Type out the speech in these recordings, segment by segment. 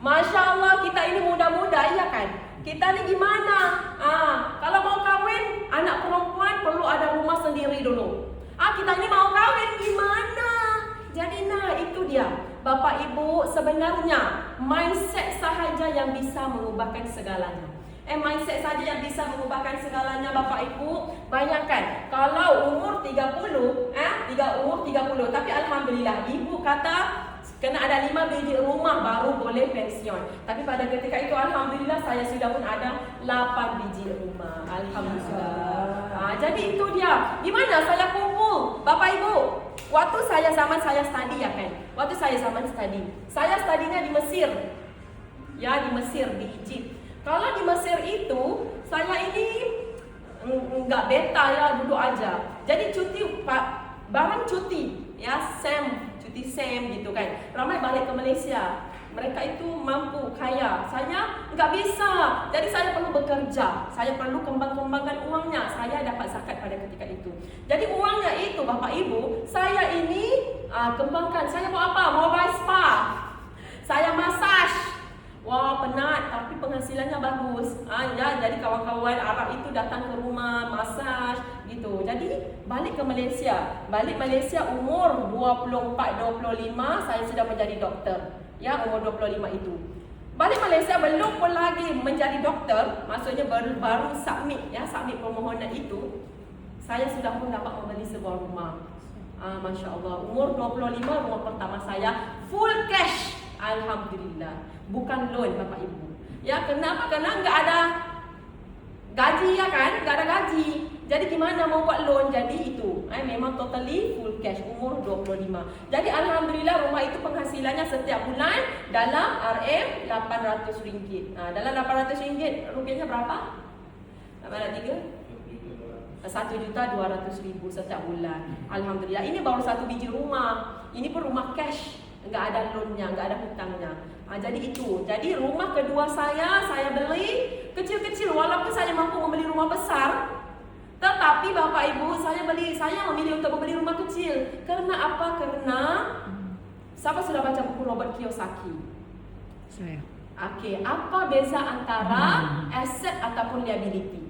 Masya Allah, kita ini muda-muda, iya kan? Kita ni gimana? Kalau mau kawin, anak perempuan perlu ada rumah sendiri dulu. Kita ini mau kawin gimana? Jadi itu dia. Bapak Ibu, sebenarnya mindset sahaja yang bisa mengubahkan segalanya. Mindset saja yang bisa mengubahkan segalanya, Bapak Ibu. Bayangkan, kalau umur 30, umur 30, tapi alhamdulillah ibu kata kena ada 5 biji rumah baru boleh pensiun. Tapi pada ketika itu alhamdulillah saya sudah pun ada 8 biji rumah. Alhamdulillah. Jadi itu dia. Gimana saya kumpul, Bapak Ibu? Waktu saya study ya kan. Waktu saya study. Saya studinya di Mesir. Ya, di Mesir, di Egypt. Kalau di Mesir itu, saya ini enggak beta ya, duduk aja. Jadi cuti, barang cuti, ya, cuti SEM gitu kan. Ramai balik ke Malaysia. Mereka itu mampu, kaya. Saya enggak bisa. Jadi saya perlu bekerja. Saya perlu kembangkan uangnya. Saya dapat zakat pada ketika itu. Jadi uangnya itu, Bapak Ibu, saya ini kembangkan. Saya mau apa? Mau buy spa. Saya massage. Wah, penat tapi penghasilannya bagus. Jadi kawan-kawan Arab itu datang ke rumah, massage gitu. Jadi balik ke Malaysia. Balik Malaysia umur 24-25 saya sudah menjadi doktor. Ya, umur 25 itu. Balik Malaysia belum pun lagi menjadi doktor, maksudnya baru submit permohonan itu. Saya sudah pun dapat membeli sebuah rumah. Masya Allah, umur 25 rumah pertama saya full cash. Alhamdulillah. Bukan loan, Bapak Ibu. Ya, kenapa? Karena enggak ada gaji ya kan? Enggak ada gaji. Jadi gimana mau buat loan? Jadi itu. Memang totally full cash umur 25. Jadi alhamdulillah rumah itu penghasilannya setiap bulan dalam RM 800 ringgit. Dalam 800 ringgit rupiahnya berapa? Berapa tiga? 1.200.000 setiap bulan. Alhamdulillah. Ini baru satu biji rumah. Ini pun rumah cash. Enggak ada loannya, enggak ada hutangnya. Jadi itu. Jadi rumah kedua saya beli kecil-kecil. Walaupun saya mampu membeli rumah besar, tetapi Bapak Ibu, saya memilih untuk membeli rumah kecil. Karena apa? Karena siapa sudah baca buku Robert Kiyosaki? Saya. Oke, apa beza antara asset ataupun liability?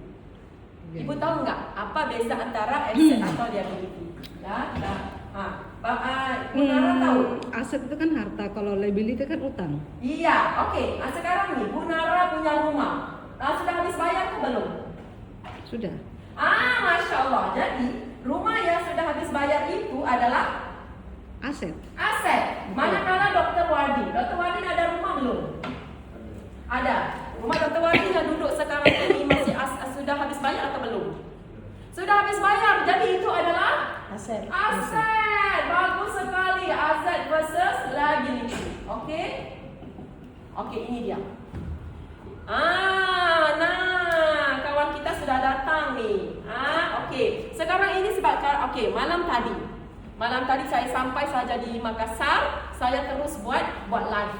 Ibu tahu enggak? Apa beza antara asset atau liability? Ya, Bu Nara tahu? Aset itu kan harta, kalau liability kan utang. Iya, oke. Sekarang nih, Bu Nara punya rumah. Sudah habis bayar atau belum? Sudah. Masya Allah. Jadi, rumah yang sudah habis bayar itu adalah aset. Manakala Dr. Wadi ada rumah belum? Ada. Rumah Dr. Wadi yang duduk sekarang ini masih sudah habis bayar atau belum? Sudah habis bayar. Jadi itu adalah aset. Bagus sekali. Aset versus liability. Oke, ini dia. Kawan kita sudah datang nih. Oke. Sekarang ini malam tadi saya sampai saja di Makassar. Saya terus buat live.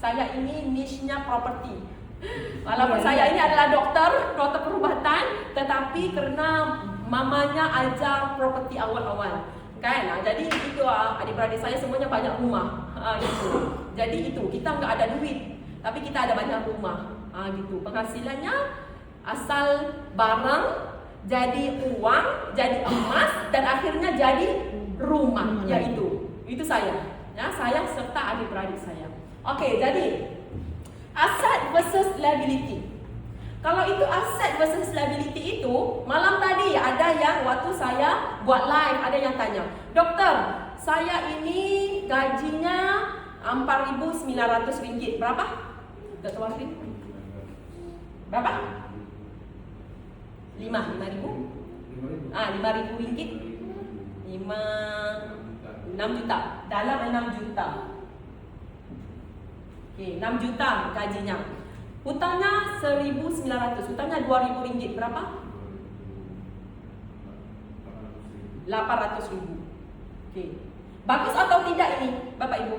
Saya ini niche-nya property. Walaupun saya ini adalah dokter perubatan, tetapi karena mamanya ajar properti awal-awal kan. Jadi itu adik-beradik saya semuanya banyak rumah. Gitu. Jadi itu kita nggak ada duit, tapi kita ada banyak rumah. Gitu. Penghasilannya asal barang jadi uang, jadi emas, dan akhirnya jadi rumah. Ya itu saya. Ya, saya serta adik-beradik saya. Oke, jadi aset versus liability. Kalau itu aset versus liability itu, malam tadi ada yang waktu saya buat live, ada yang tanya, dokter, saya ini gajinya 4.900 ringgit. Berapa? Dokter Wafin? Berapa? 5.000? 5.000 ringgit? 6 juta. Dalam 6 juta. Oke, 6 juta gajinya. Hutangnya 1.900, hutangnya 2.000 ringgit. Berapa? 800.000. Oke. Bagus atau tidak ini, Bapak Ibu?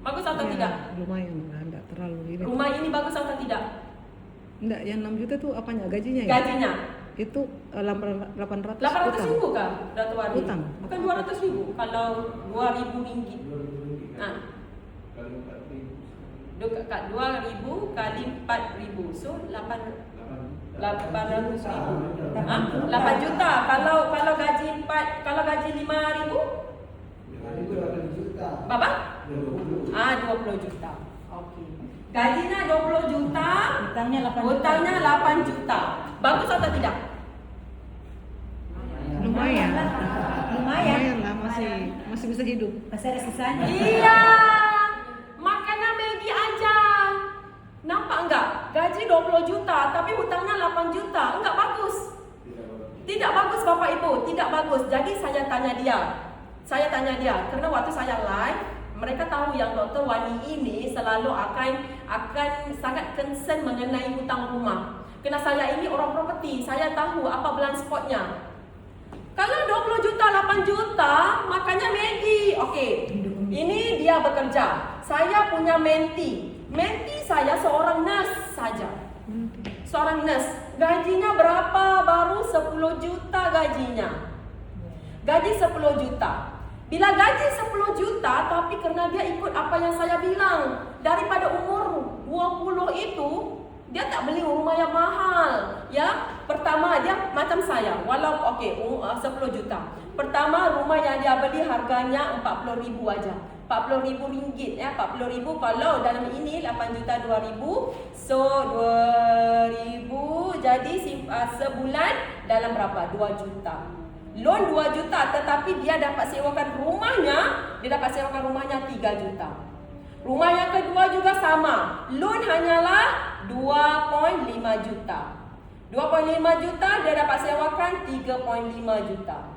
Bagus atau tidak? Lumayan, enggak terlalu ini. Rumah ini bagus atau tidak? Enggak, yang 6 juta tuh apanya? Gajinya ya? Gajinya. Itu 800 800.000 kah? Dato' Wadi? Hutang. Bukan 200.000. Kalau 2.000 ringgit. 2.000 Kat 2,000 kali 4,000. So 800,000. 8 juta. Kalau gaji 4, kalau gaji 5,000 berapa? 20 juta. Okey. Gajinya 20 juta, hutangnya 8 juta. Bagus atau tidak? Lumayan. Lumayan. Lah, masih bisa hidup. Masih ada sisanya. Iya. Makannya Maggi aja. Nampak enggak? Gaji 20 juta tapi hutangnya 8 juta. Enggak bagus. Tidak bagus Bapak Ibu, tidak bagus. Jadi saya tanya dia, karena waktu saya live, mereka tahu yang Dr. Wani ini selalu akan sangat concern mengenai hutang rumah. Karena saya ini orang properti, saya tahu apa blind spotnya. Kalau 20 juta, 8 juta, makanya Maggi. Okey, ini dia bekerja. Saya punya menti. Menti saya seorang nurse saja. Seorang nurse. Gajinya berapa? Baru 10 juta gajinya. Gaji 10 juta. Bila gaji 10 juta, tapi karena dia ikut apa yang saya bilang, daripada umur 20 itu, dia tak beli rumah yang mahal. Ya, pertama dia macam saya, walau 10 juta. Pertama rumah yang dia beli harganya 40,000 aja. 40,000 ringgit ya, 40,000 kalau dalam ini 8 juta 2,000. So 2,000 jadi sebulan dalam berapa? 2 juta. Loan 2 juta tetapi dia dapat sewakan rumahnya, 3 juta. Rumah yang kedua juga sama. Loan hanyalah 2.5 juta. 2.5 juta dia dapat sewakan 3.5 juta.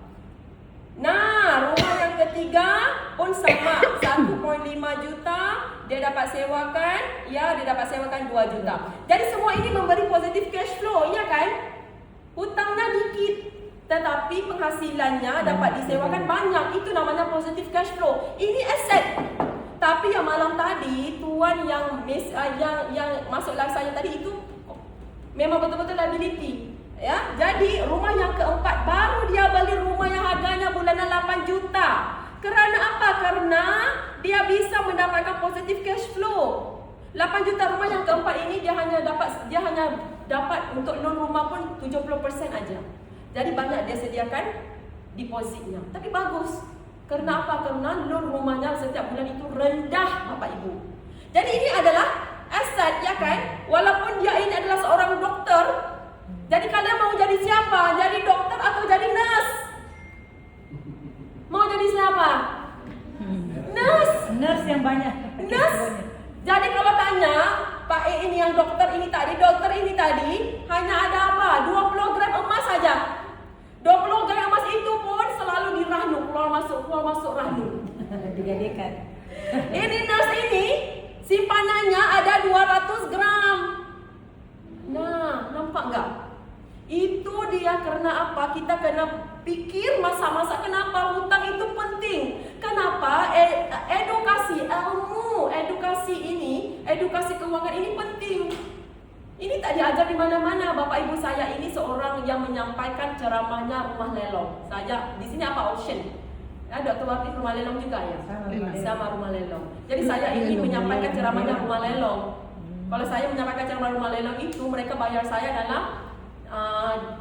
Nah, rumah yang ketiga pun sama. 1.5 juta dia dapat sewakan, ya, dia dapat sewakan 2 juta. Jadi semua ini memberi positive cash flow, ya kan? Hutangnya dikit tetapi penghasilannya dapat disewakan banyak. Itu namanya positive cash flow. Ini aset. Tapi yang malam tadi tuan yang masuk live saya tadi itu memang betul-betul liability. Ya, jadi rumah yang keempat baru dia beli rumah yang harganya bulanan 8 juta. Kerana apa? Karena dia bisa mendapatkan positive cash flow. 8 juta rumah yang keempat ini dia hanya dapat untuk loan rumah pun 70% aja. Jadi banyak dia sediakan depositnya. Tapi bagus. Karena apa? Karena loan rumahnya setiap bulan itu rendah, Bapak Ibu. Jadi ini adalah aset, ya kan? Walaupun dia ini adalah seorang doktor. Jadi kalian mau jadi siapa? Jadi doktor atau jadi nurse? Mau jadi siapa? Nurse. Nurse yang banyak. Nurse. Jadi kalau tanya, Pak E ini yang dokter ini tadi hanya ada apa? 20 gram emas saja. 20 gram emas itu pun selalu dirahnu, keluar masuk rahnu. Digadekan. Ini nurse ini simpanannya ada 200 gram. Nah, nampak enggak? Itu dia karena apa? Kita kena pikir masa-masa kenapa hutang itu penting. Kenapa edukasi ilmu, edukasi keuangan ini penting. Ini tak diajar di mana-mana. Bapak Ibu saya ini seorang yang menyampaikan ceramahnya rumah lelong. Saya di sini apa auction? Ya, Dr. Wati rumah lelong juga ya? Sama rumah lelong. Jadi saya ini menyampaikan ceramahnya rumah lelong. Kalau saya menyampaikan ceramah rumah lelong itu mereka bayar saya dalam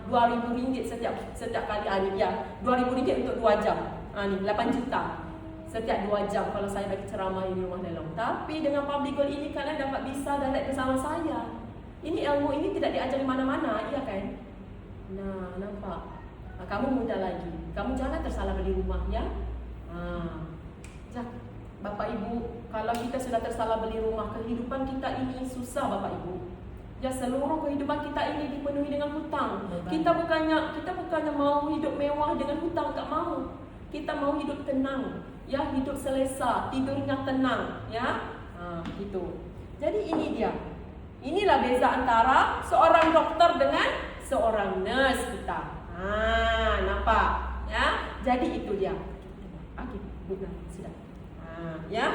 2,000 ringgit setiap kali ya. 2,000 ringgit untuk 2 jam. Ni 8 juta setiap 2 jam kalau saya bagi ceramah di rumah lelong. Tapi dengan public gold ini kalian dapat bisa direct bersama saya. Ini ilmu ini tidak diajar di mana-mana, iya kan? Nah, nampak? Kamu muda lagi. Kamu jangan tersalah beli rumah, ya? Bapak Ibu, kalau kita sudah tersalah beli rumah, kehidupan kita ini susah, Bapak Ibu. Ya, seluruh kehidupan kita ini dipenuhi dengan hutang. Kita bukannya mau hidup mewah dengan hutang, tak mau. Kita mau hidup tenang, ya, hidup selesa, tidurnya tenang, ya. Gitu. Jadi ini dia. Inilah beza antara seorang dokter dengan seorang nurse kita. Nampak? Ya. Jadi itu dia. Okey, sudah. Ya.